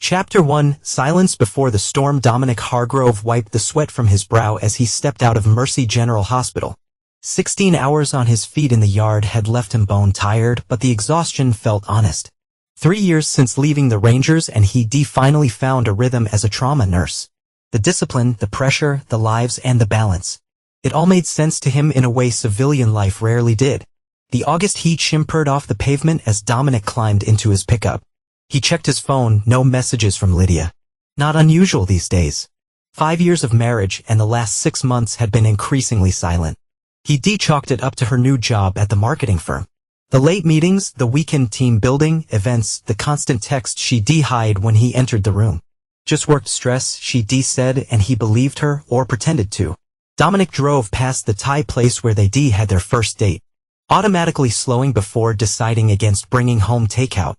Chapter 1 Silence before the storm. Dominic Hargrove wiped the sweat from his brow as he stepped out of Mercy General Hospital. 16 hours on his feet in the yard had left him bone-tired, but the exhaustion felt honest. 3 years since leaving the Rangers, and he finally found a rhythm as a trauma nurse. The discipline, the pressure, the lives, and the balance. It all made sense to him in a way civilian life rarely did. The August heat shimmered off the pavement as Dominic climbed into his pickup. He checked his phone, no messages from Lydia. Not unusual these days. 5 years of marriage and the last 6 months had been increasingly silent. He chalked it up to her new job at the marketing firm. The late meetings, the weekend team building, events, the constant texts she hid when he entered the room. Just worked stress, she said, and he believed her, or pretended to. Dominic drove past the Thai place where they had their first date, automatically slowing before deciding against bringing home takeout.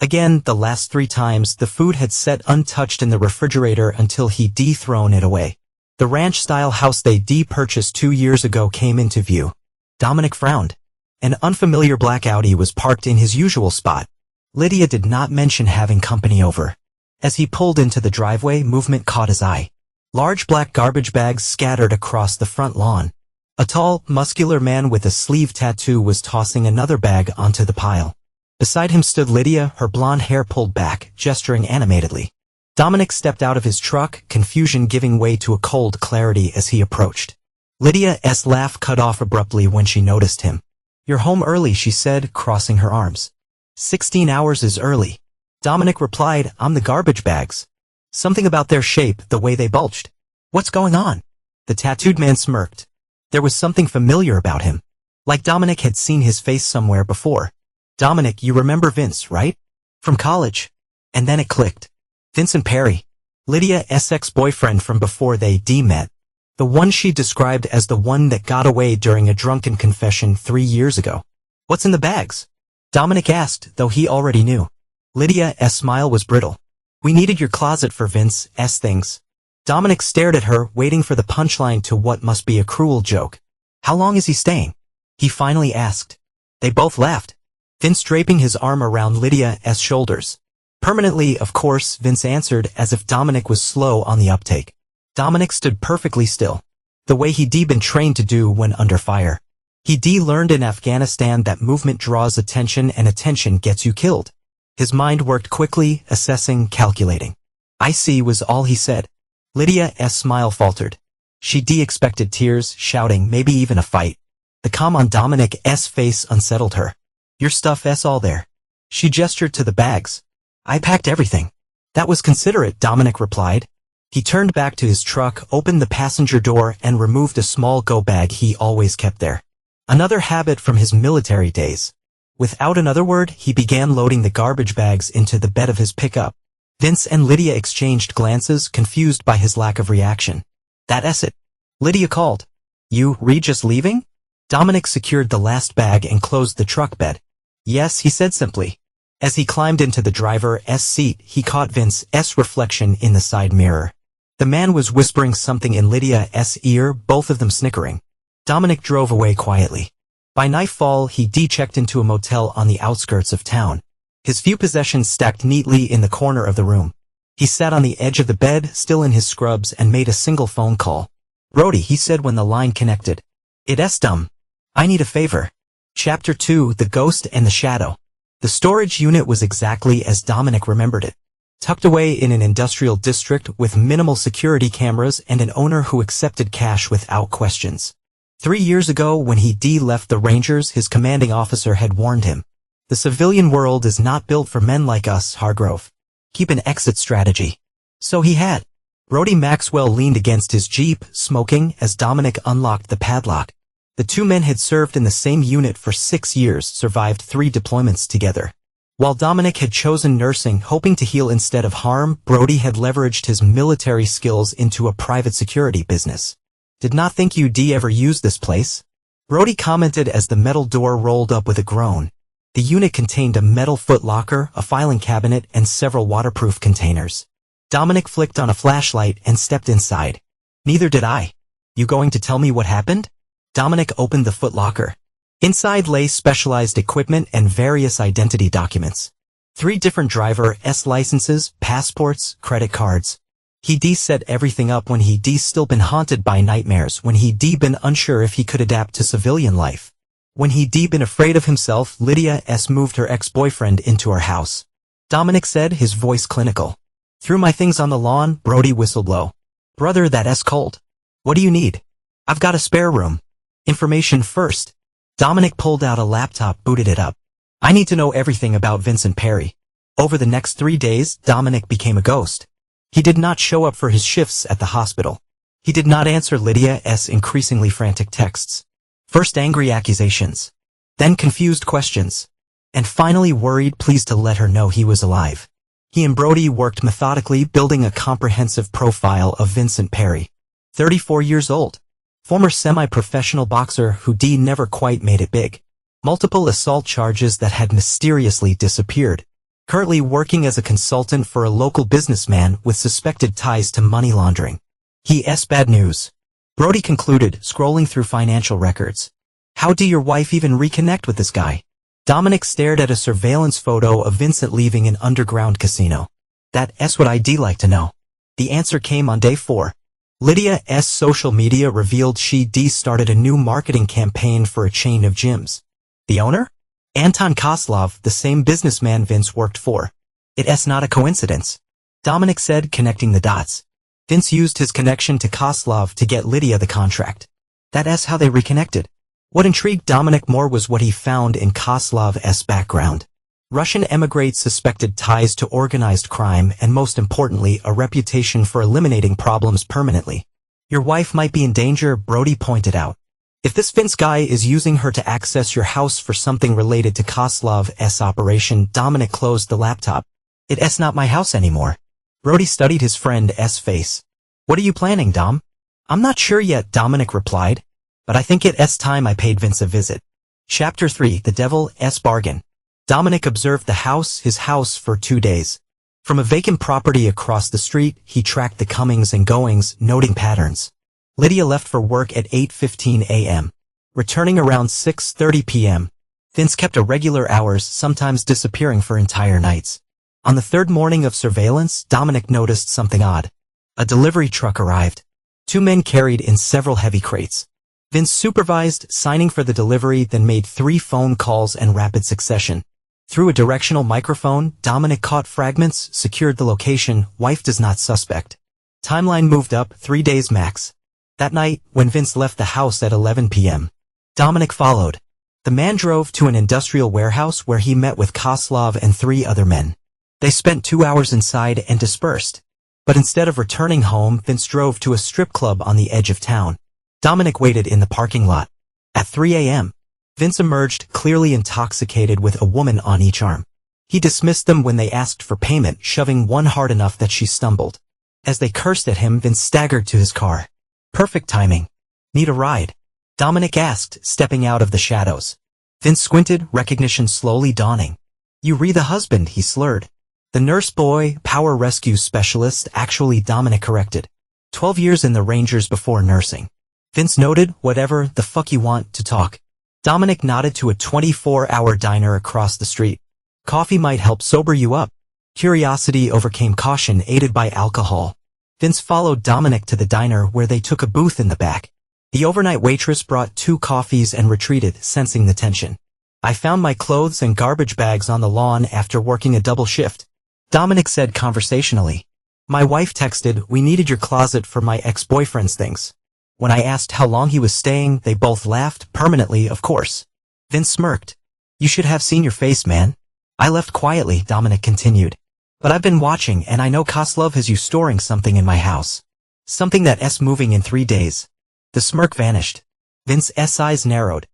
Again, the last 3 times, the food had sat untouched in the refrigerator until he thrown it away. The ranch-style house they purchased 2 years ago came into view. Dominic frowned. An unfamiliar black Audi was parked in his usual spot. Lydia did not mention having company over. As he pulled into the driveway, movement caught his eye. Large black garbage bags scattered across the front lawn. A tall, muscular man with a sleeve tattoo was tossing another bag onto the pile. Beside him stood Lydia, her blonde hair pulled back, gesturing animatedly. Dominic stepped out of his truck, confusion giving way to a cold clarity as he approached. Lydia's laugh cut off abruptly when she noticed him. "You're home early," she said, crossing her arms. 16 hours is early. Dominic replied, "I'm the garbage bags." Something about their shape, the way they bulged. "What's going on?" The tattooed man smirked. There was something familiar about him. Like Dominic had seen his face somewhere before. "Dominic, you remember Vince, right? From college." And then it clicked. Vincent Perry. Lydia's ex-boyfriend from before they met. The one she described as the one that got away during a drunken confession 3 years ago. "What's in the bags?" Dominic asked, though he already knew. Lydia's smile was brittle. "We needed your closet for Vince's things." Dominic stared at her, waiting for the punchline to what must be a cruel joke. "How long is he staying?" he finally asked. They both laughed. Vince draping his arm around Lydia's shoulders. "Permanently, of course," Vince answered, as if Dominic was slow on the uptake. Dominic stood perfectly still. The way he'd been trained to do when under fire. He'd learned in Afghanistan that movement draws attention and attention gets you killed. His mind worked quickly, assessing, calculating. "I see," was all he said. Lydia's smile faltered. She expected tears, shouting, maybe even a fight. The calm on Dominic's face unsettled her. "Your stuff's all there." She gestured to the bags. "I packed everything." "That was considerate," Dominic replied. He turned back to his truck, opened the passenger door, and removed a small go bag he always kept there. Another habit from his military days. Without another word, he began loading the garbage bags into the bed of his pickup. Vince and Lydia exchanged glances, confused by his lack of reaction. "That's it," Lydia called. "You just leaving?" Dominic secured the last bag and closed the truck bed. "Yes," he said simply. As he climbed into the driver's seat, he caught Vince's reflection in the side mirror. The man was whispering something in Lydia's ear, both of them snickering. Dominic drove away quietly. By nightfall, he checked into a motel on the outskirts of town. His few possessions stacked neatly in the corner of the room. He sat on the edge of the bed, still in his scrubs, and made a single phone call. "Brody," he said when the line connected. "It's dumb. I need a favor." Chapter 2 The Ghost and the Shadow. The storage unit was exactly as Dominic remembered it. Tucked away in an industrial district with minimal security cameras and an owner who accepted cash without questions. 3 years ago, when he left the Rangers, his commanding officer had warned him. "The civilian world is not built for men like us, Hargrove. Keep an exit strategy." So he had. Brody Maxwell leaned against his Jeep, smoking, as Dominic unlocked the padlock. The 2 men had served in the same unit for 6 years, survived 3 deployments together. While Dominic had chosen nursing, hoping to heal instead of harm, Brody had leveraged his military skills into a private security business. "Did not think you'd ever use this place," Brody commented as the metal door rolled up with a groan. The unit contained a metal footlocker, a filing cabinet, and several waterproof containers. Dominic flicked on a flashlight and stepped inside. "Neither did I." "You going to tell me what happened?" Dominic opened the footlocker. Inside lay specialized equipment and various identity documents. 3 different driver's licenses, passports, credit cards. He set everything up when he still been haunted by nightmares, when he been unsure if he could adapt to civilian life. When he been afraid of himself. Lydia's moved her ex-boyfriend into her house. Dominic said, his voice clinical. Threw my things on the lawn. Brody whistled low. Brother, that's cold. What do you need? I've got a spare room. Information first. Dominic pulled out a laptop, booted it up. I need to know everything about Vincent Perry. Over the next 3 days, Dominic became a ghost. He did not show up for his shifts at the hospital. He did not answer Lydia's increasingly frantic texts. First angry accusations. Then confused questions. And finally worried pleas to let her know he was alive. He and Brody worked methodically, building a comprehensive profile of Vincent Perry. 34 years old. Former semi-professional boxer who never quite made it big. Multiple assault charges that had mysteriously disappeared. Currently working as a consultant for a local businessman with suspected ties to money laundering. He's bad news. Brody concluded, scrolling through financial records. How do your wife even reconnect with this guy? Dominic stared at a surveillance photo of Vincent leaving an underground casino. That's what I'd like to know. The answer came on day 4. Lydia's social media revealed she started a new marketing campaign for a chain of gyms. The owner? Anton Koslov, the same businessman Vince worked for. It's not a coincidence. Dominic said, connecting the dots. Vince used his connection to Koslov to get Lydia the contract. That's how they reconnected. What intrigued Dominic more was what he found in Koslov's background. Russian emigrants suspected ties to organized crime and, most importantly, a reputation for eliminating problems permanently. Your wife might be in danger, Brody pointed out. If this Vince guy is using her to access your house for something related to Koslov's operation, Dominic closed the laptop. It's not my house anymore. Brody studied his friend's face. What are you planning, Dom? I'm not sure yet, Dominic replied. But I think it's time I paid Vince a visit. Chapter 3, The Devil's Bargain. Dominic observed his house for 2 days. From a vacant property across the street, he tracked the comings and goings, noting patterns. Lydia left for work at 8:15 a.m. Returning around 6:30 p.m. Vince kept irregular hours, sometimes disappearing for entire nights. On the 3rd morning of surveillance, Dominic noticed something odd. A delivery truck arrived. 2 men carried in several heavy crates. Vince supervised, signing for the delivery, then made 3 phone calls in rapid succession. Through a directional microphone, Dominic caught fragments, secured the location, wife does not suspect. Timeline moved up 3 days max. That night, when Vince left the house at 11 p.m., Dominic followed. The man drove to an industrial warehouse where he met with Koslov and 3 other men. They spent 2 hours inside and dispersed. But instead of returning home, Vince drove to a strip club on the edge of town. Dominic waited in the parking lot. At 3 a.m., Vince emerged, clearly intoxicated, with a woman on each arm. He dismissed them when they asked for payment, shoving one hard enough that she stumbled. As they cursed at him, Vince staggered to his car. Perfect timing. Need a ride? Dominic asked, stepping out of the shadows. Vince squinted, recognition slowly dawning. You re the husband, he slurred. The nurse boy, power rescue specialist, actually, Dominic corrected. 12 years in the Rangers before nursing. Vince noted, whatever the fuck you want to talk. Dominic nodded to a 24-hour diner across the street. Coffee might help sober you up. Curiosity overcame caution, aided by alcohol. Vince followed Dominic to the diner where they took a booth in the back. The overnight waitress brought 2 coffees and retreated, sensing the tension. I found my clothes and garbage bags on the lawn after working a double shift. Dominic said conversationally. My wife texted, we needed your closet for my ex-boyfriend's things. When I asked how long he was staying, they both laughed, permanently, of course. Vince smirked. You should have seen your face, man. I left quietly, Dominic continued. But I've been watching, and I know Koslov has you storing something in my house. Something that's moving in 3 days. The smirk vanished. Vince's eyes narrowed.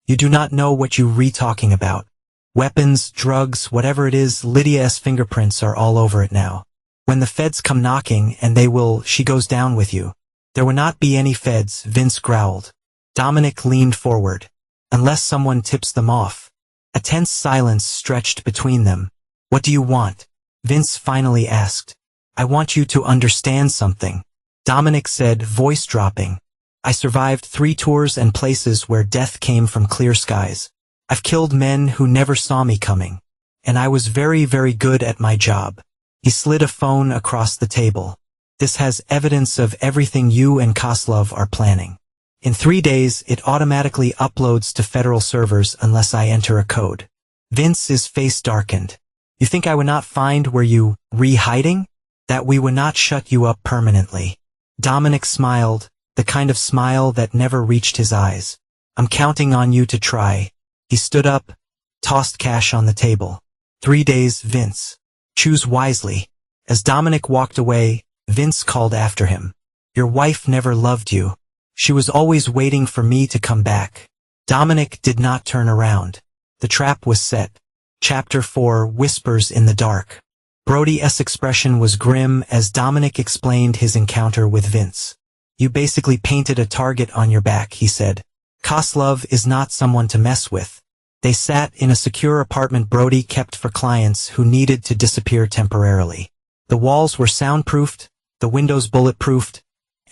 You do not know what you talking about. Weapons, drugs, whatever it is, Lydia's fingerprints are all over it now. When the feds come knocking, and they will, she goes down with you. There will not be any feds, Vince growled. Dominic leaned forward. Unless someone tips them off. A tense silence stretched between them. What do you want? Vince finally asked. I want you to understand something. Dominic said, voice dropping. I survived 3 tours and places where death came from clear skies. I've killed men who never saw me coming. and I was very, very good at my job. He slid a phone across the table. This has evidence of everything you and Koslov are planning. In 3 days, it automatically uploads to federal servers unless I enter a code. Vince's face darkened. You think I would not find where you hiding? That we would not shut you up permanently. Dominic smiled, the kind of smile that never reached his eyes. I'm counting on you to try. He stood up, tossed cash on the table. 3 days, Vince. Choose wisely. As Dominic walked away, Vince called after him. Your wife never loved you. She was always waiting for me to come back. Dominic did not turn around. The trap was set. Chapter 4, Whispers in the Dark. Brody's expression was grim as Dominic explained his encounter with Vince. You basically painted a target on your back, he said. Koslov is not someone to mess with. They sat in a secure apartment Brody kept for clients who needed to disappear temporarily. The walls were soundproofed, the windows bulletproofed,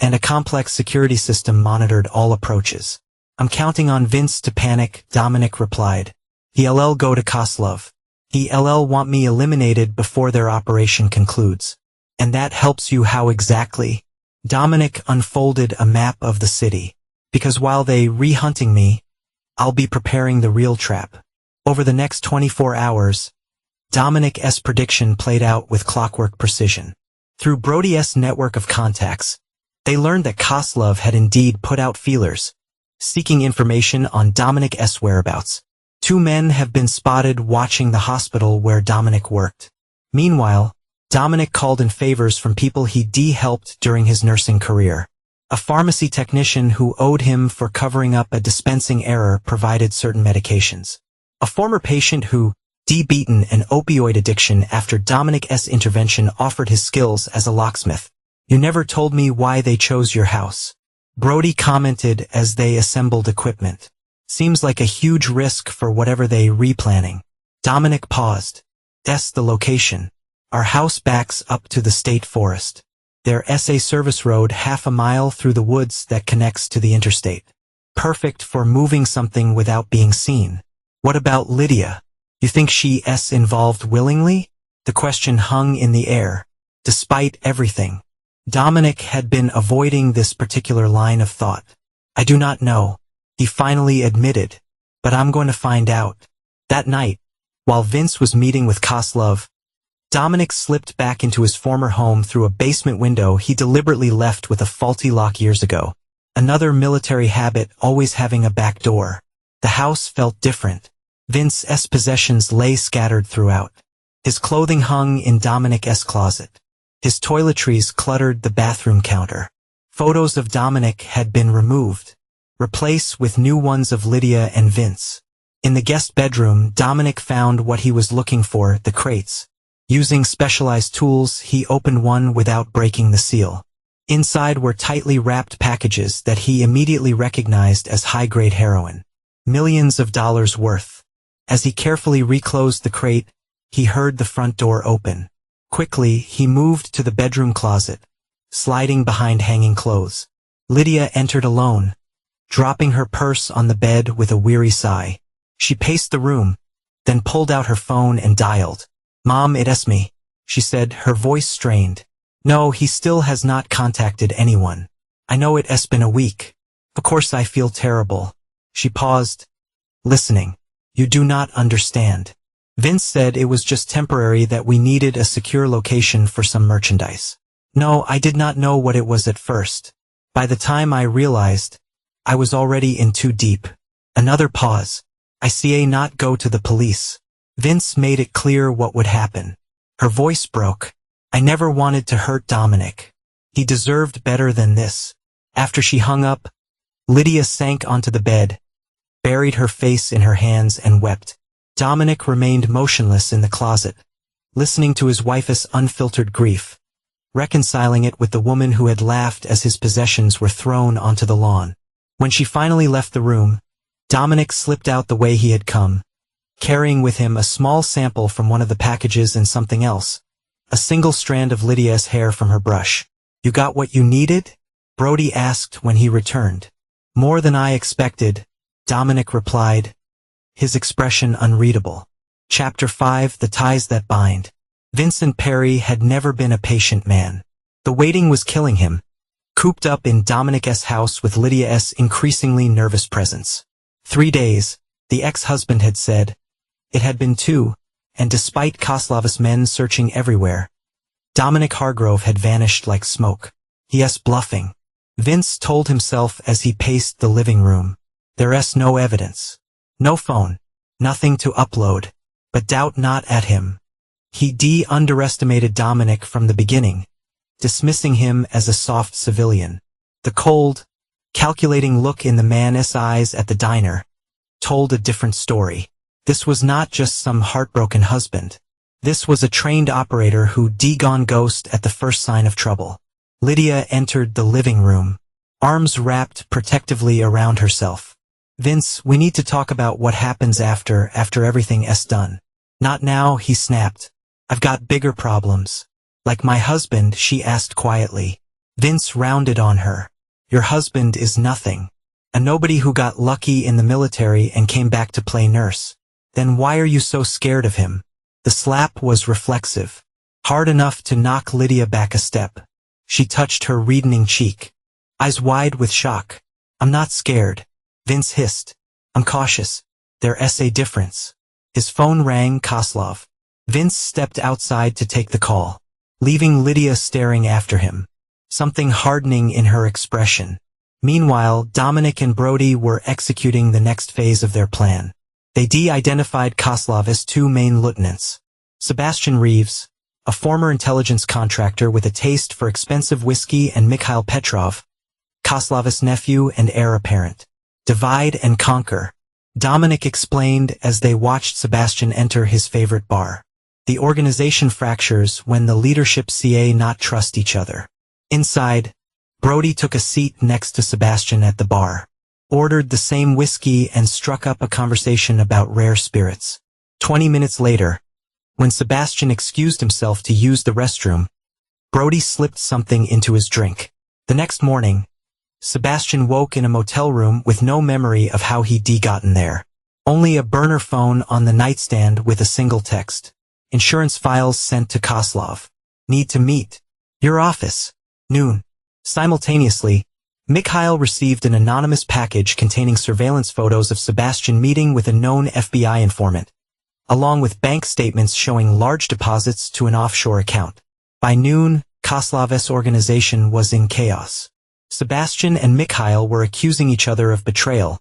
and a complex security system monitored all approaches. I'm counting on Vince to panic, Dominic replied. He'll go to Koslov. He'll want me eliminated before their operation concludes. And that helps you how exactly? Dominic unfolded a map of the city. Because while they re-hunting me, I'll be preparing the real trap. Over the next 24 hours, Dominic's prediction played out with clockwork precision. Through Brody's network of contacts, they learned that Koslov had indeed put out feelers, seeking information on Dominic's whereabouts. 2 men have been spotted watching the hospital where Dominic worked. Meanwhile, Dominic called in favors from people he helped during his nursing career. A pharmacy technician who owed him for covering up a dispensing error provided certain medications. A former patient who beaten an opioid addiction after Dominic's intervention offered his skills as a locksmith. You never told me why they chose your house. Brody commented as they assembled equipment. Seems like a huge risk for whatever they replanning. Dominic paused. The location. Our house backs up to the state forest. There's a service road half a mile through the woods that connects to the interstate. Perfect for moving something without being seen. What about Lydia? You think she's involved willingly? The question hung in the air. Despite everything, Dominic had been avoiding this particular line of thought. I do not know, he finally admitted, but I'm going to find out. That night, while Vince was meeting with Koslov, Dominic slipped back into his former home through a basement window he deliberately left with a faulty lock years ago. Another military habit, always having a back door. The house felt different. Vince's possessions lay scattered throughout. His clothing hung in Dominic's closet. His toiletries cluttered the bathroom counter. Photos of Dominic had been removed, replaced with new ones of Lydia and Vince. In the guest bedroom, Dominic found what he was looking for, the crates. Using specialized tools, he opened one without breaking the seal. Inside were tightly wrapped packages that he immediately recognized as high-grade heroin. Millions of dollars worth. As he carefully reclosed the crate, he heard the front door open. Quickly, he moved to the bedroom closet, sliding behind hanging clothes. Lydia entered alone, dropping her purse on the bed with a weary sigh. She paced the room, then pulled out her phone and dialed. Mom, it's me, she said, her voice strained. No, he still has not contacted anyone. I know it's been a week. Of course I feel terrible. She paused, listening. You do not understand. Vince said it was just temporary, that we needed a secure location for some merchandise. No, I did not know what it was at first. By the time I realized, I was already in too deep. Another pause. I say not go to the police. Vince made it clear what would happen. Her voice broke. I never wanted to hurt Dominic. He deserved better than this. After she hung up, Lydia sank onto the bed, buried her face in her hands and wept. Dominic remained motionless in the closet, listening to his wife's unfiltered grief, reconciling it with the woman who had laughed as his possessions were thrown onto the lawn. When she finally left the room, Dominic slipped out the way he had come, carrying with him a small sample from one of the packages and something else, a single strand of Lydia's hair from her brush. You got what you needed? Brody asked when he returned. More than I expected, Dominic replied, his expression unreadable. Chapter 5: The Ties That Bind. Vincent Perry had never been a patient man. The waiting was killing him, cooped up in Dominic's house with Lydia's increasingly nervous presence. 3 days, the ex-husband had said. It had been 2, and despite Koslav's men searching everywhere, Dominic Hargrove had vanished like smoke. Yes, bluffing. Vince told himself as he paced the living room. There's no evidence. No phone. Nothing to upload. But doubt not at him. He underestimated Dominic from the beginning, dismissing him as a soft civilian. The cold, calculating look in the man's eyes at the diner told a different story. This was not just some heartbroken husband. This was a trained operator who gone ghost at the first sign of trouble. Lydia entered the living room, arms wrapped protectively around herself. Vince, we need to talk about what happens after everything's done. Not now, he snapped. I've got bigger problems. Like my husband, she asked quietly. Vince rounded on her. Your husband is nothing. A nobody who got lucky in the military and came back to play nurse. Then why are you so scared of him? The slap was reflexive, hard enough to knock Lydia back a step. She touched her reddening cheek, eyes wide with shock. I'm not scared, Vince hissed. I'm cautious. There's a difference. His phone rang. Koslov. Vince stepped outside to take the call, leaving Lydia staring after him, something hardening in her expression. Meanwhile, Dominic and Brody were executing the next phase of their plan. They de-identified Koslov as 2 main lieutenants. Sebastian Reeves, a former intelligence contractor with a taste for expensive whiskey, and Mikhail Petrov, Koslav's nephew and heir apparent. Divide and conquer, Dominic explained as they watched Sebastian enter his favorite bar. The organization fractures when the leadership not trust each other. Inside, Brody took a seat next to Sebastian at the bar, ordered the same whiskey and struck up a conversation about rare spirits. 20 minutes later, when Sebastian excused himself to use the restroom, Brody slipped something into his drink. The next morning, Sebastian woke in a motel room with no memory of how he'd gotten there. Only a burner phone on the nightstand with a single text. Insurance files sent to Koslov. Need to meet. Your office. Noon. Simultaneously, Mikhail received an anonymous package containing surveillance photos of Sebastian meeting with a known FBI informant, along with bank statements showing large deposits to an offshore account. By noon, Koslav's organization was in chaos. Sebastian and Mikhail were accusing each other of betrayal,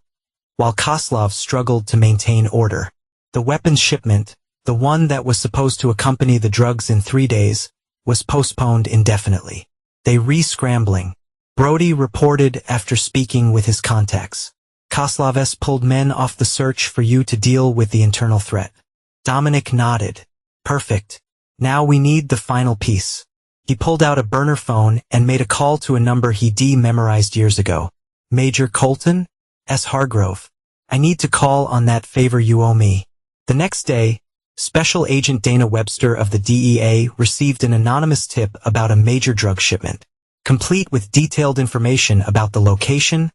while Koslov struggled to maintain order. The weapons shipment, the one that was supposed to accompany the drugs in 3 days, was postponed indefinitely. They re-scrambling, Brody reported after speaking with his contacts. Koslav's pulled men off the search for you to deal with the internal threat. Dominic nodded. Perfect. Now we need the final piece. He pulled out a burner phone and made a call to a number he memorized years ago. Major Colton? S. Hargrove. I need to call on that favor you owe me. The next day, Special Agent Dana Webster of the DEA received an anonymous tip about a major drug shipment, complete with detailed information about the location,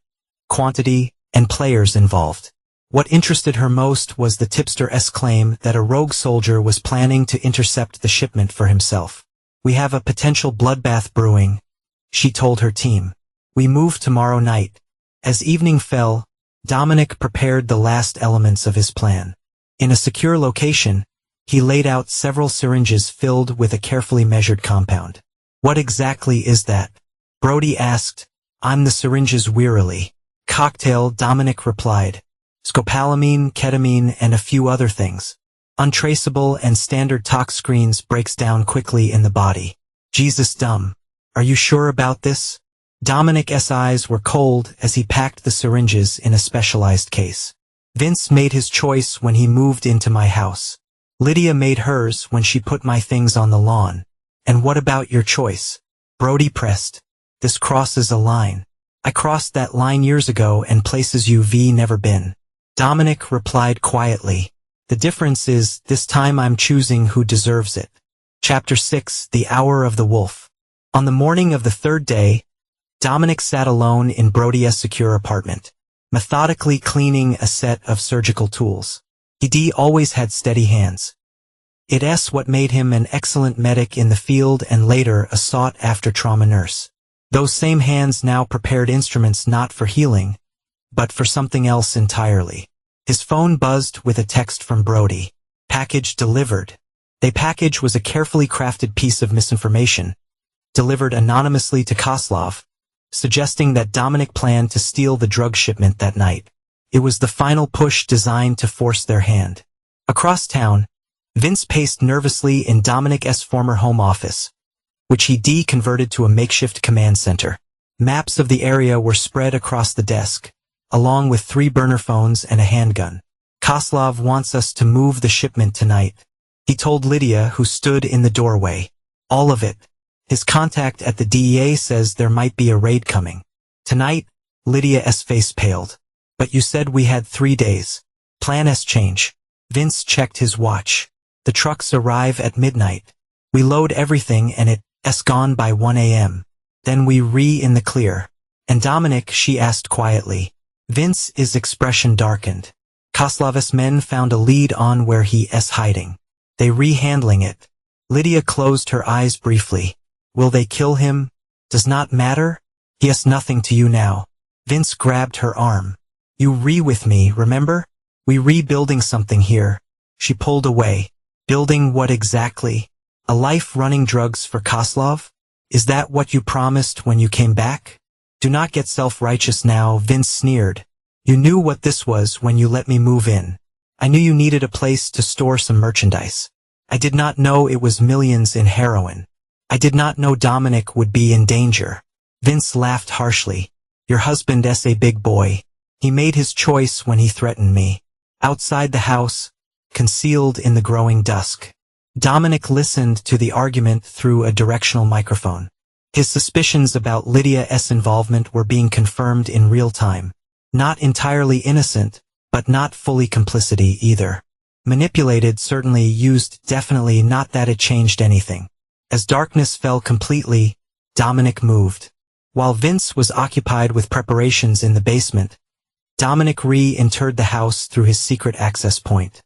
quantity, and players involved. What interested her most was the tipster's claim that a rogue soldier was planning to intercept the shipment for himself. We have a potential bloodbath brewing, she told her team. We move tomorrow night. As evening fell, Dominic prepared the last elements of his plan. In a secure location, he laid out several syringes filled with a carefully measured compound. What exactly is that? Brody asked. I'm the syringes wearily. Cocktail, Dominic replied. Scopolamine, ketamine, and a few other things. Untraceable, and standard tox screens breaks down quickly in the body. Jesus dumb. Are you sure about this? Dominic's eyes were cold as he packed the syringes in a specialized case. Vince made his choice when he moved into my house. Lydia made hers when she put my things on the lawn. And what about your choice? Brody pressed. This crosses a line. I crossed that line years ago and places you've never been. Dominic replied quietly. The difference is, this time I'm choosing who deserves it. Chapter 6: The Hour of the Wolf. On the morning of the 3rd day, Dominic sat alone in Brody's secure apartment, methodically cleaning a set of surgical tools. He always had steady hands, It's what made him an excellent medic in the field and later a sought-after trauma nurse. Those same hands now prepared instruments not for healing, but for something else entirely. His phone buzzed with a text from Brody. Package delivered. The package was a carefully crafted piece of misinformation, delivered anonymously to Koslov, suggesting that Dominic planned to steal the drug shipment that night. It was the final push designed to force their hand. Across town, Vince paced nervously in Dominic's former home office, which he deconverted to a makeshift command center. Maps of the area were spread across the desk, along with 3 burner phones and a handgun. Koslov wants us to move the shipment tonight, he told Lydia, who stood in the doorway. All of it. His contact at the DEA says there might be a raid coming. Tonight, Lydia's face paled. But you said we had 3 days. Plans change. Vince checked his watch. The trucks arrive at midnight. We load everything and it's gone by 1 a.m. Then we in the clear. And Dominic, she asked quietly. Vince's expression darkened. Koslov's men found a lead on where he's hiding. They handling it. Lydia closed her eyes briefly. Will they kill him? Does not matter. He has nothing to you now. Vince grabbed her arm. You with me, remember? We rebuilding something here. She pulled away. Building what exactly? A life running drugs for Koslov? Is that what you promised when you came back? Do not get self-righteous now, Vince sneered. You knew what this was when you let me move in. I knew you needed a place to store some merchandise. I did not know it was millions in heroin. I did not know Dominic would be in danger. Vince laughed harshly. Your husband's a big boy. He made his choice when he threatened me. Outside the house, concealed in the growing dusk. Dominic listened to the argument through a directional microphone. His suspicions about Lydia's involvement were being confirmed in real time. Not entirely innocent, but not fully complicity either. Manipulated, certainly; used, definitely not that it changed anything. As darkness fell completely, Dominic moved. While Vince was occupied with preparations in the basement, Dominic re-entered the house through his secret access point.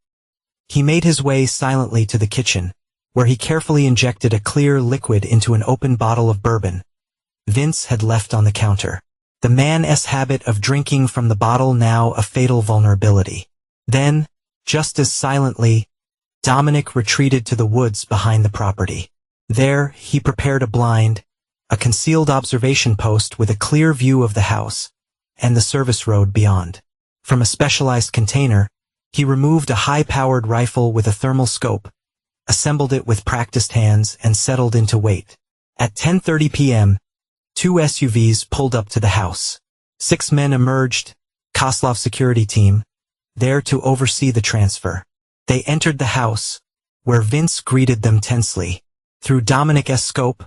He made his way silently to the kitchen, where he carefully injected a clear liquid into an open bottle of bourbon Vince had left on the counter. The man's habit of drinking from the bottle now a fatal vulnerability. Then, just as silently, Dominic retreated to the woods behind the property. There, he prepared a blind, a concealed observation post with a clear view of the house and the service road beyond. From a specialized container, he removed a high-powered rifle with a thermal scope, assembled it with practiced hands, and settled into wait. At 10:30 p.m., 2 SUVs pulled up to the house. 6 men emerged, Koslov's security team, there to oversee the transfer. They entered the house, where Vince greeted them tensely. Through Dominic's scope,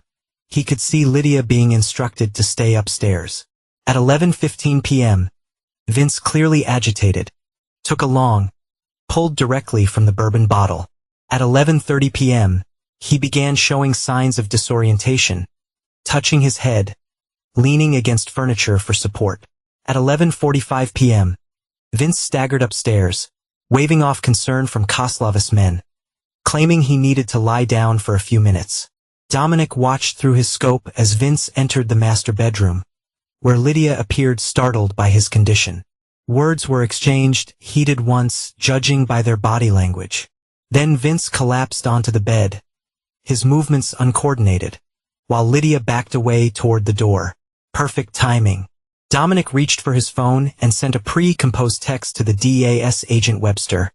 he could see Lydia being instructed to stay upstairs. At 11:15 p.m., Vince, clearly agitated, took a long, pulled directly from the bourbon bottle. At 11:30 p.m., he began showing signs of disorientation, touching his head, leaning against furniture for support. At 11:45 p.m., Vince staggered upstairs, waving off concern from Koslov's men, claiming he needed to lie down for a few minutes. Dominic watched through his scope as Vince entered the master bedroom, where Lydia appeared startled by his condition. Words were exchanged, heated once, judging by their body language. Then Vince collapsed onto the bed, his movements uncoordinated, while Lydia backed away toward the door. Perfect timing. Dominic reached for his phone and sent a pre-composed text to the DAS agent Webster.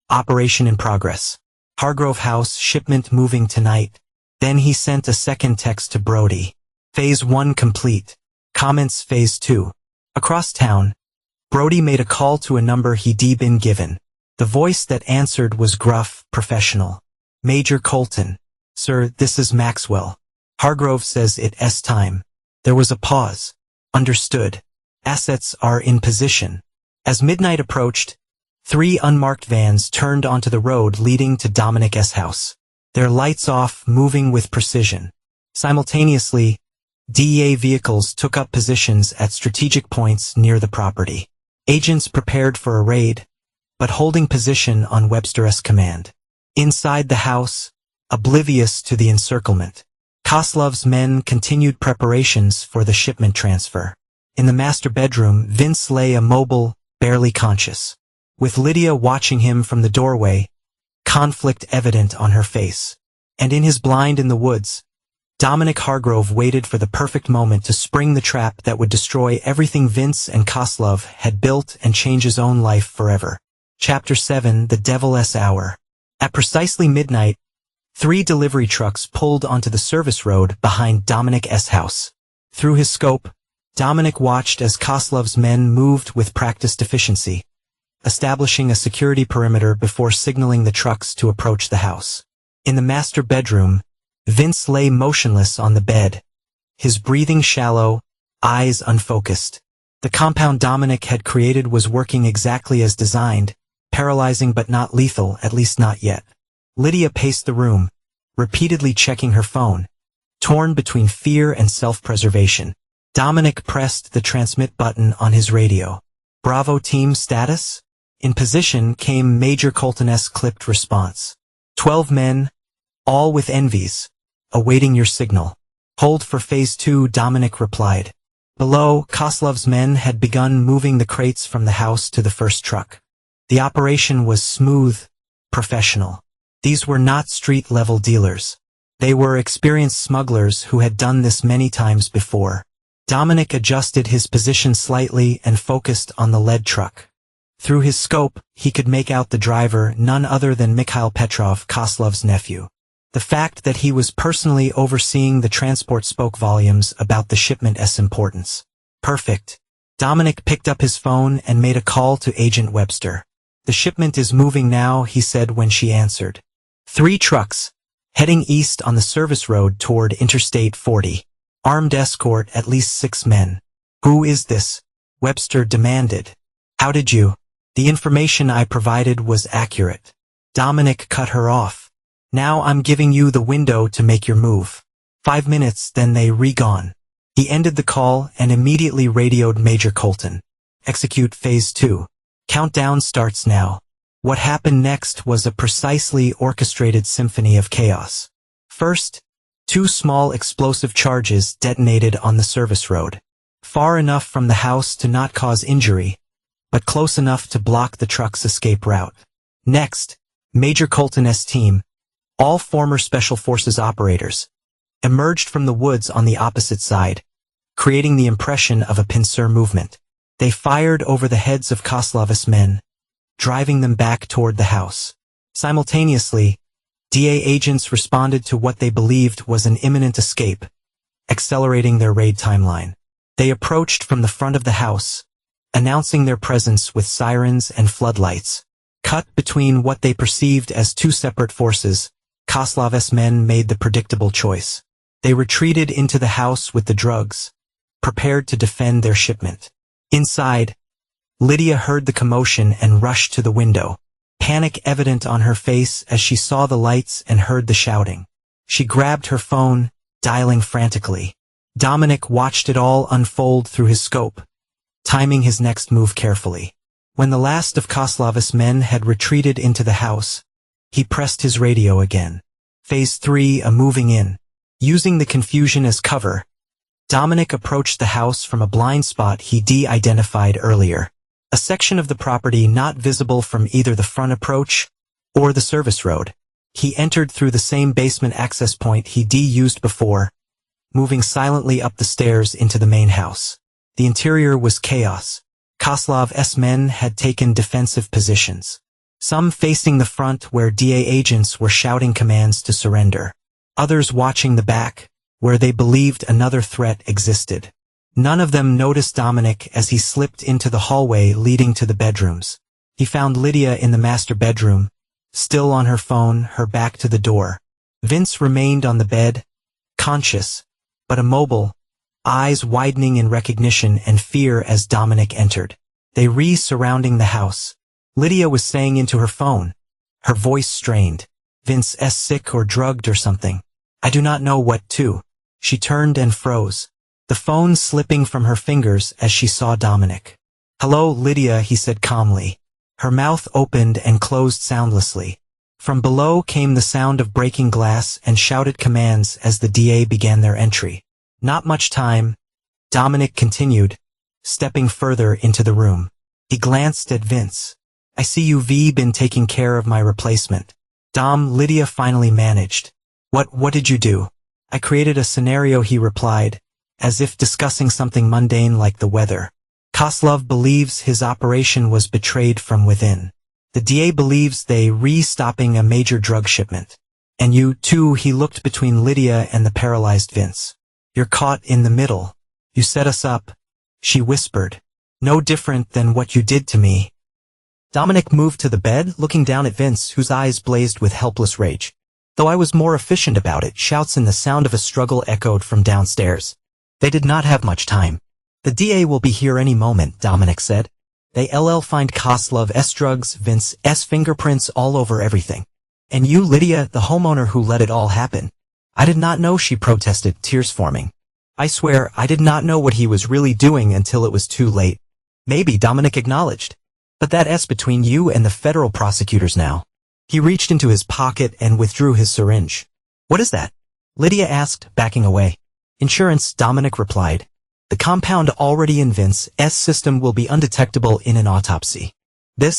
Operation in progress. Hargrove House shipment moving tonight. Then he sent a second text to Brody. Phase 1 complete. Comments Phase 2. Across town, Brody made a call to a number he'd been given. The voice that answered was gruff, professional. Major Colton. Sir, this is Maxwell. Hargrove says it's time. There was a pause. Understood. Assets are in position. As midnight approached, 3 unmarked vans turned onto the road leading to Dominic's house. Their lights off, moving with precision. Simultaneously, DEA vehicles took up positions at strategic points near the property. Agents prepared for a raid, but holding position on Webster's command. Inside the house, oblivious to the encirclement, Koslov's men continued preparations for the shipment transfer. In the master bedroom, Vince lay immobile, barely conscious. With Lydia watching him from the doorway, conflict evident on her face. And in his blind in the woods, Dominic Hargrove waited for the perfect moment to spring the trap that would destroy everything Vince and Koslov had built and change his own life forever. Chapter 7: The Devil's Hour. At precisely midnight, 3 delivery trucks pulled onto the service road behind Dominic's house. Through his scope, Dominic watched as Koslov's men moved with practiced efficiency, establishing a security perimeter before signaling the trucks to approach the house. In the master bedroom, Vince lay motionless on the bed, his breathing shallow, eyes unfocused. The compound Dominic had created was working exactly as designed, paralyzing but not lethal, at least not yet. Lydia paced the room, repeatedly checking her phone, torn between fear and self-preservation. Dominic pressed the transmit button on his radio. "Bravo team, status?" In position came Major Colton's clipped response. 12 men, all with envies, awaiting your signal. "Hold for phase 2, Dominic replied. Below, Koslov's men had begun moving the crates from the house to the first truck. The operation was smooth, professional. These were not street-level dealers. They were experienced smugglers who had done this many times before. Dominic adjusted his position slightly and focused on the lead truck. Through his scope, he could make out the driver, none other than Mikhail Petrov, Koslov's nephew. The fact that he was personally overseeing the transport spoke volumes about the shipment's importance. "Perfect." Dominic picked up his phone and made a call to Agent Webster. "The shipment is moving now," he said when she answered. 3 trucks, heading east on the service road toward Interstate 40. Armed escort, at least 6 men. "Who is this?" Webster demanded. "How did you?" "The information I provided was accurate." Dominic cut her off. "Now I'm giving you the window to make your move. 5 minutes, then they re-gone." He ended the call and immediately radioed Major Colton. "Execute phase 2. Countdown starts now." What happened next was a precisely orchestrated symphony of chaos. First, 2 small explosive charges detonated on the service road, far enough from the house to not cause injury, but close enough to block the truck's escape route. Next, Major Colton's team, all former Special Forces operators, emerged from the woods on the opposite side, creating the impression of a pincer movement. They fired over the heads of Koslov's men, driving them back toward the house. Simultaneously, DA agents responded to what they believed was an imminent escape, accelerating their raid timeline. They approached from the front of the house, announcing their presence with sirens and floodlights. Cut between what they perceived as 2 separate forces, Koslov's men made the predictable choice. They retreated into the house with the drugs, prepared to defend their shipment. Inside, Lydia heard the commotion and rushed to the window, panic evident on her face as she saw the lights and heard the shouting. She grabbed her phone, dialing frantically. Dominic watched it all unfold through his scope, timing his next move carefully. When the last of Koslov's men had retreated into the house, he pressed his radio again. Phase 3, a moving in. Using the confusion as cover, Dominic approached the house from a blind spot he de-identified earlier. A section of the property not visible from either the front approach or the service road. He entered through the same basement access point he used before, moving silently up the stairs into the main house. The interior was chaos. Koslov's men had taken defensive positions, some facing the front where DA agents were shouting commands to surrender, others watching the back, where they believed another threat existed. None of them noticed Dominic as he slipped into the hallway leading to the bedrooms. He found Lydia in the master bedroom, still on her phone, her back to the door. Vince remained on the bed, conscious, but immobile, eyes widening in recognition and fear as Dominic entered. They surrounding the house. Lydia was saying into her phone, her voice strained. "Vince's sick or drugged or something. I do not know what to." She turned and froze, the phone slipping from her fingers as she saw Dominic. "Hello, Lydia," he said calmly. Her mouth opened and closed soundlessly. From below came the sound of breaking glass and shouted commands as the DA began their entry. Not much time, Dominic continued, stepping further into the room. He glanced at Vince. I see you've been taking care of my replacement. Dom, Lydia finally managed. What did you do? I created a scenario, he replied, as if discussing something mundane like the weather. Koslov believes his operation was betrayed from within. The DA believes they stopping a major drug shipment. And you, too, he looked between Lydia and the paralyzed Vince. You're caught in the middle. You set us up, she whispered. No different than what you did to me. Dominic moved to the bed, looking down at Vince, whose eyes blazed with helpless rage. Though I was more efficient about it, shouts and the sound of a struggle echoed from downstairs. They did not have much time. The DA will be here any moment, Dominic said. They find Koslov's drugs, Vince's fingerprints all over everything. And you, Lydia, the homeowner who let it all happen. I did not know, she protested, tears forming. I swear, I did not know what he was really doing until it was too late. Maybe, Dominic acknowledged. But that's between you and the federal prosecutors now. He reached into his pocket and withdrew his syringe. What is that? Lydia asked, backing away. Insurance, Dominic replied. The compound already in Vince's system will be undetectable in an autopsy.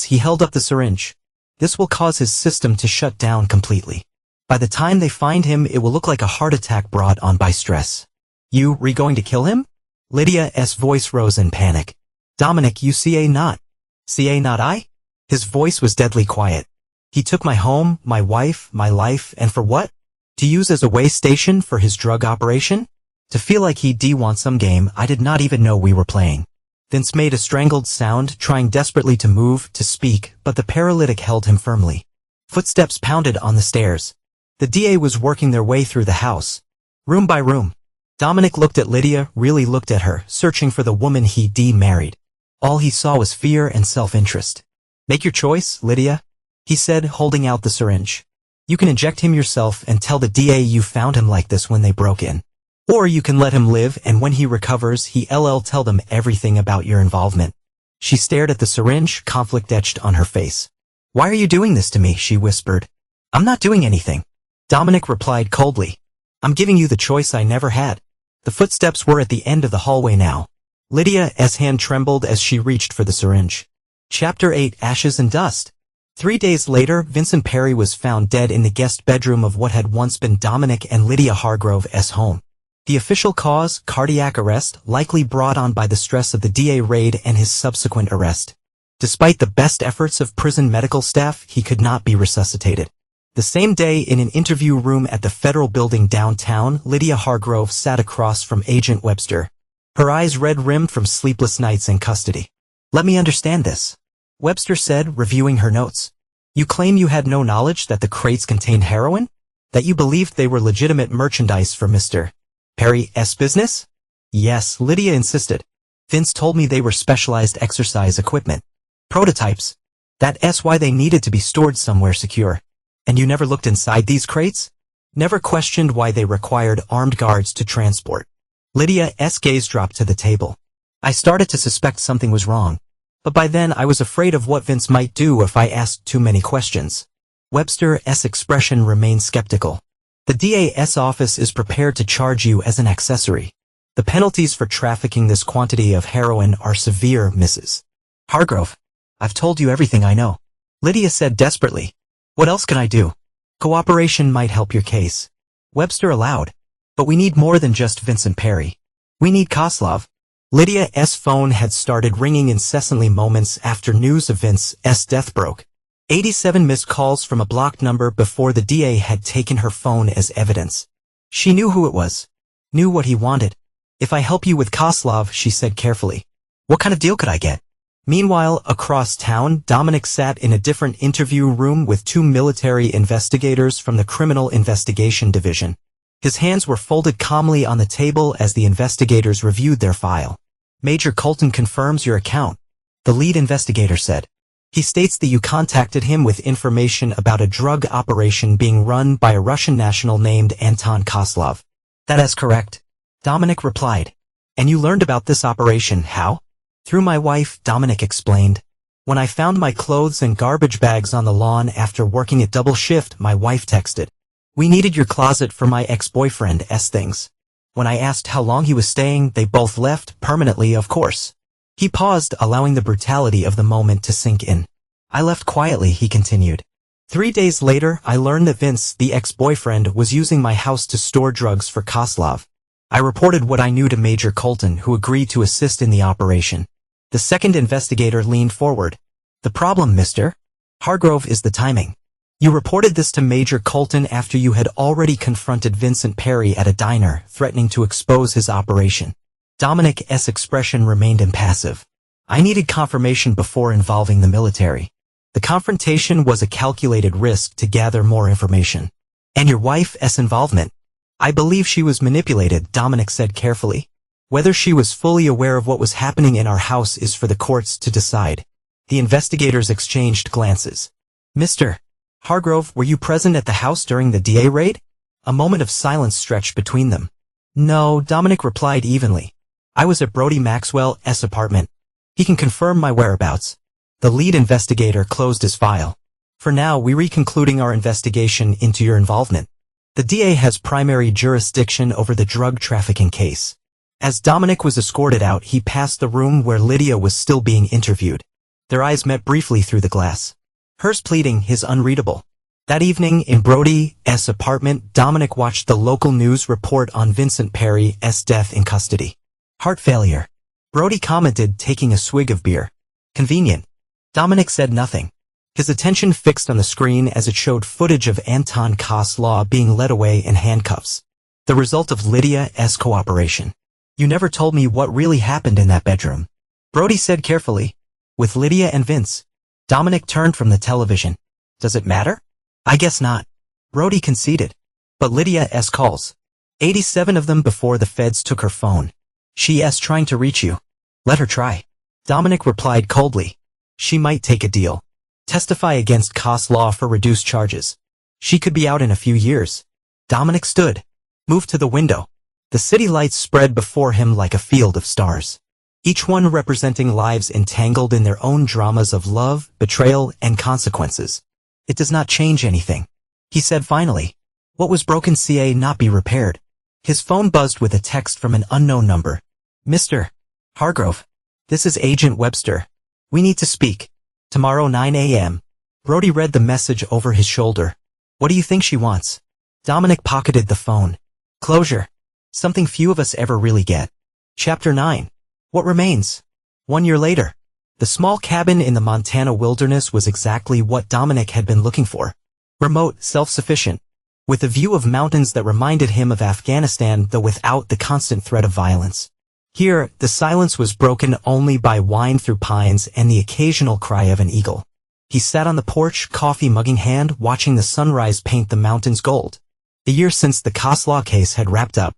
He held up the syringe. This will cause his system to shut down completely. By the time they find him, it will look like a heart attack brought on by stress. You going to kill him? Lydia's voice rose in panic. Dominic, you not I? His voice was deadly quiet. He took my home, my wife, my life, and for what? To use as a way station for his drug operation? To feel like he'd won some game I did not even know we were playing. Vince made a strangled sound, trying desperately to move, to speak, but the paralytic held him firmly. Footsteps pounded on the stairs. The DA was working their way through the house, room by room. Dominic looked at Lydia, really looked at her, searching for the woman he'd married. All he saw was fear and self-interest. Make your choice, Lydia, he said, holding out the syringe. You can inject him yourself and tell the DA you found him like this when they broke in. Or you can let him live, and when he recovers, he'll tell them everything about your involvement. She stared at the syringe, conflict etched on her face. Why are you doing this to me? She whispered. I'm not doing anything. Dominic replied coldly. I'm giving you the choice I never had. The footsteps were at the end of the hallway now. Lydia's hand trembled as she reached for the syringe. Chapter 8, Ashes and Dust. 3 days later, Vincent Perry was found dead in the guest bedroom of what had once been Dominic and Lydia Hargrove's home. The official cause, cardiac arrest, likely brought on by the stress of the DA raid and his subsequent arrest. Despite the best efforts of prison medical staff, he could not be resuscitated. The same day, in an interview room at the federal building downtown, Lydia Hargrove sat across from Agent Webster. Her eyes red-rimmed from sleepless nights in custody. Let me understand this, Webster said, reviewing her notes. You claim you had no knowledge that the crates contained heroin? That you believed they were legitimate merchandise for Mr. Perry's business? Yes, Lydia insisted. Vince told me they were specialized exercise equipment. Prototypes. That's why they needed to be stored somewhere secure. And you never looked inside these crates? Never questioned why they required armed guards to transport. Lydia's gaze dropped to the table. I started to suspect something was wrong. But by then I was afraid of what Vince might do if I asked too many questions. Webster's expression remained skeptical. The DA's office is prepared to charge you as an accessory. The penalties for trafficking this quantity of heroin are severe, Mrs. Hargrove. I've told you everything I know. Lydia said desperately. What else can I do? Cooperation might help your case. Webster allowed. But we need more than just Vincent Perry. We need Koslov. Lydia's phone had started ringing incessantly moments after news of Vince's death broke. 87 missed calls from a blocked number before the DA had taken her phone as evidence. She knew who it was. Knew what he wanted. If I help you with Koslov, she said carefully. What kind of deal could I get? Meanwhile, across town, Dominic sat in a different interview room with 2 military investigators from the Criminal Investigation Division. His hands were folded calmly on the table as the investigators reviewed their file. Major Colton confirms your account, the lead investigator said. He states that you contacted him with information about a drug operation being run by a Russian national named Anton Koslov. That is correct, Dominic replied. And you learned about this operation, how? Through my wife, Dominic explained. When I found my clothes and garbage bags on the lawn after working at double shift, my wife texted, "We needed your closet for my ex-boyfriend's things." When I asked how long he was staying, they both left, permanently of course. He paused, allowing the brutality of the moment to sink in. "I left quietly," he continued. 3 days later, I learned that Vince, the ex-boyfriend, was using my house to store drugs for Koslov. I reported what I knew to Major Colton, who agreed to assist in the operation. The second investigator leaned forward. "The problem, Mr. Hargrove, is the timing. You reported this to Major Colton after you had already confronted Vincent Perry at a diner, threatening to expose his operation." Dominic's expression remained impassive. "I needed confirmation before involving the military. The confrontation was a calculated risk to gather more information." "And your wife's involvement?" "I believe she was manipulated," Dominic said carefully. "Whether she was fully aware of what was happening in our house is for the courts to decide." The investigators exchanged glances. "Mr. Hargrove, were you present at the house during the DA raid?" A moment of silence stretched between them. "No," Dominic replied evenly. "I was at Brody Maxwell's apartment. He can confirm my whereabouts." The lead investigator closed his file. "For now, we're concluding our investigation into your involvement. The DA has primary jurisdiction over the drug trafficking case." As Dominic was escorted out, he passed the room where Lydia was still being interviewed. Their eyes met briefly through the glass. Hers pleading, his unreadable. That evening, in Brody's apartment, Dominic watched the local news report on Vincent Perry's death in custody. "Heart failure," Brody commented, taking a swig of beer. "Convenient." Dominic said nothing. His attention fixed on the screen as it showed footage of Anton Koslaw being led away in handcuffs. The result of Lydia's cooperation. "You never told me what really happened in that bedroom," Brody said carefully. "With Lydia and Vince." Dominic turned from the television. "Does it matter?" "I guess not," Brody conceded. "But Lydia's calls. 87 of them before the feds took her phone. She's trying to reach you." "Let her try," Dominic replied coldly. "She might take a deal. Testify against Koslaw for reduced charges. She could be out in a few years." Dominic stood, moved to the window. The city lights spread before him like a field of stars, each one representing lives entangled in their own dramas of love, betrayal, and consequences. "It does not change anything," he said finally. "What was broken can not be repaired." His phone buzzed with a text from an unknown number. "Mr. Hargrove, this is Agent Webster. We need to speak. Tomorrow 9 a.m. Brody read the message over his shoulder. "What do you think she wants?" Dominic pocketed the phone. "Closure. Something few of us ever really get." Chapter 9. What remains? 1 year later. The small cabin in the Montana wilderness was exactly what Dominic had been looking for. Remote, self-sufficient, with a view of mountains that reminded him of Afghanistan, though without the constant threat of violence. Here, the silence was broken only by wind through pines and the occasional cry of an eagle. He sat on the porch, coffee mug in hand, watching the sunrise paint the mountains gold. A year since the Koslaw case had wrapped up.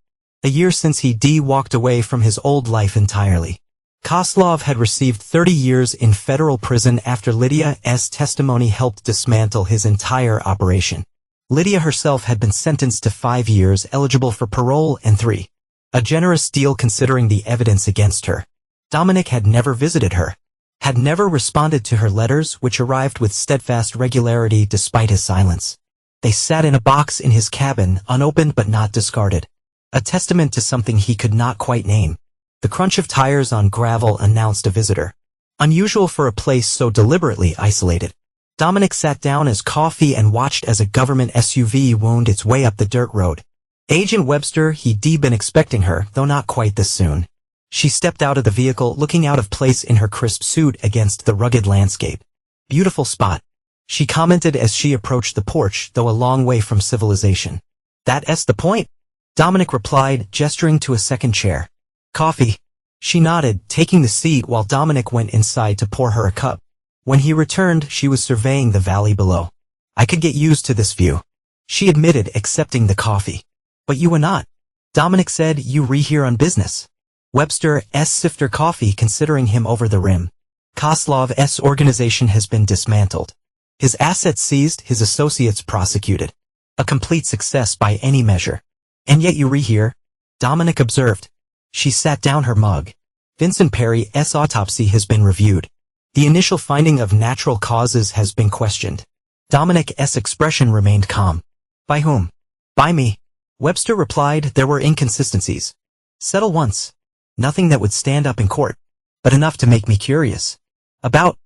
A year since he walked away from his old life entirely. Koslav had received 30 years in federal prison after Lydia's testimony helped dismantle his entire operation. Lydia herself had been sentenced to 5 years, eligible for parole, and 3. A generous deal considering the evidence against her. Dominic had never visited her. Had never responded to her letters, which arrived with steadfast regularity despite his silence. They sat in a box in his cabin, unopened but not discarded. A testament to something he could not quite name. The crunch of tires on gravel announced a visitor. Unusual for a place so deliberately isolated. Dominic sat down as coffee and watched as a government SUV wound its way up the dirt road. Agent Webster, he'd been expecting her, though not quite this soon. She stepped out of the vehicle, looking out of place in her crisp suit against the rugged landscape. "Beautiful spot," she commented as she approached the porch, though a long way from civilization. "That's the point," Dominic replied, gesturing to a second chair. "Coffee?" She nodded, taking the seat while Dominic went inside to pour her a cup. When he returned, she was surveying the valley below. "I could get used to this view," she admitted, accepting the coffee. "But you would not," Dominic said. "You here on business." Webster sifted coffee, considering him over the rim. Koslov's organization has been dismantled. His assets seized, his associates prosecuted. A complete success by any measure. "And yet you here," Dominic observed. She sat down her mug. "Vincent Perry's autopsy has been reviewed. The initial finding of natural causes has been questioned. Dominic's expression remained calm. By whom? By me. Webster replied there were inconsistencies. Settle once. Nothing that would stand up in court, but enough to make me curious. About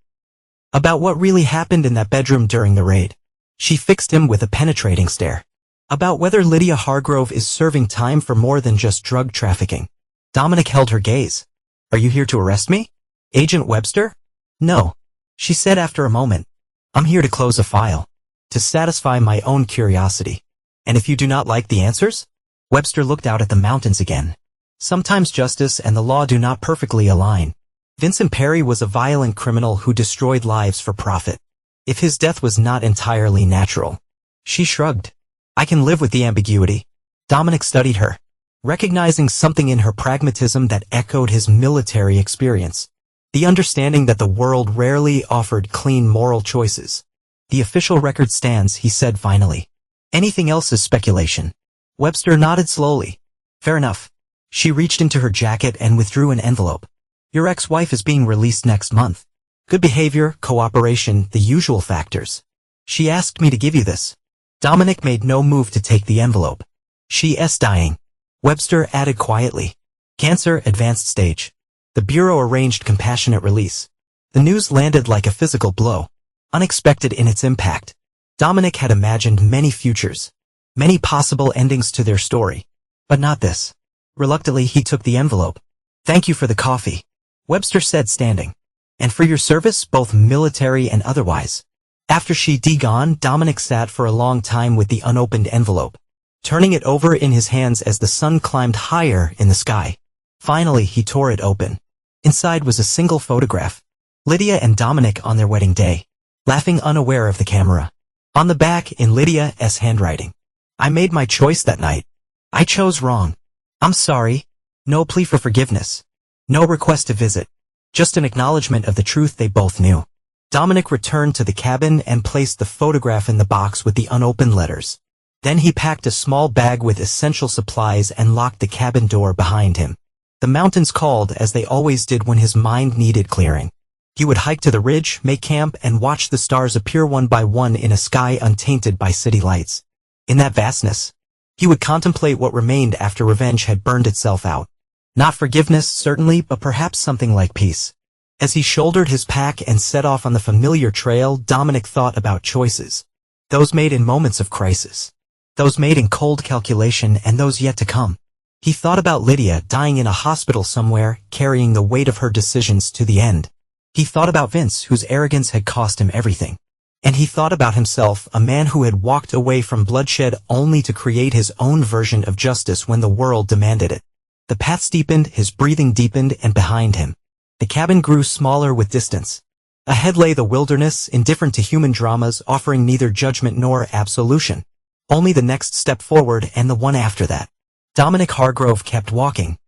what really happened in that bedroom during the raid. She fixed him with a penetrating stare. About whether Lydia Hargrove is serving time for more than just drug trafficking. Dominic held her gaze. Are you here to arrest me? Agent Webster? No, she said after a moment. I'm here to close a file. To satisfy my own curiosity. And if you do not like the answers? Webster looked out at the mountains again. Sometimes justice and the law do not perfectly align. Vincent Perry was a violent criminal who destroyed lives for profit. If his death was not entirely natural. She shrugged. I can live with the ambiguity. Dominic studied her, recognizing something in her pragmatism that echoed his military experience. The understanding that the world rarely offered clean moral choices. The official record stands, he said finally. Anything else is speculation. Webster nodded slowly. Fair enough. She reached into her jacket and withdrew an envelope. Your ex-wife is being released next month. Good behavior, cooperation, the usual factors. She asked me to give you this. Dominic made no move to take the envelope. She's dying. Webster added quietly. Cancer, advanced stage. The Bureau arranged compassionate release. The news landed like a physical blow. Unexpected in its impact. Dominic had imagined many futures. Many possible endings to their story. But not this. Reluctantly, he took the envelope. Thank you for the coffee. Webster said, standing. And for your service, both military and otherwise. After she'd gone, Dominic sat for a long time with the unopened envelope, turning it over in his hands as the sun climbed higher in the sky. Finally, he tore it open. Inside was a single photograph. Lydia and Dominic on their wedding day, laughing unaware of the camera. On the back, in Lydia's handwriting. I made my choice that night. I chose wrong. I'm sorry. No plea for forgiveness. No request to visit. Just an acknowledgement of the truth they both knew. Dominic returned to the cabin and placed the photograph in the box with the unopened letters. Then he packed a small bag with essential supplies and locked the cabin door behind him. The mountains called as they always did when his mind needed clearing. He would hike to the ridge, make camp, and watch the stars appear one by one in a sky untainted by city lights. In that vastness, he would contemplate what remained after revenge had burned itself out. Not forgiveness, certainly, but perhaps something like peace. As he shouldered his pack and set off on the familiar trail, Dominic thought about choices. Those made in moments of crisis. Those made in cold calculation and those yet to come. He thought about Lydia dying in a hospital somewhere, carrying the weight of her decisions to the end. He thought about Vince, whose arrogance had cost him everything. And he thought about himself, a man who had walked away from bloodshed only to create his own version of justice when the world demanded it. The path steepened, his breathing deepened, and behind him, the cabin grew smaller with distance. Ahead lay the wilderness, indifferent to human dramas, offering neither judgment nor absolution. Only the next step forward and the one after that. Dominic Hargrove kept walking,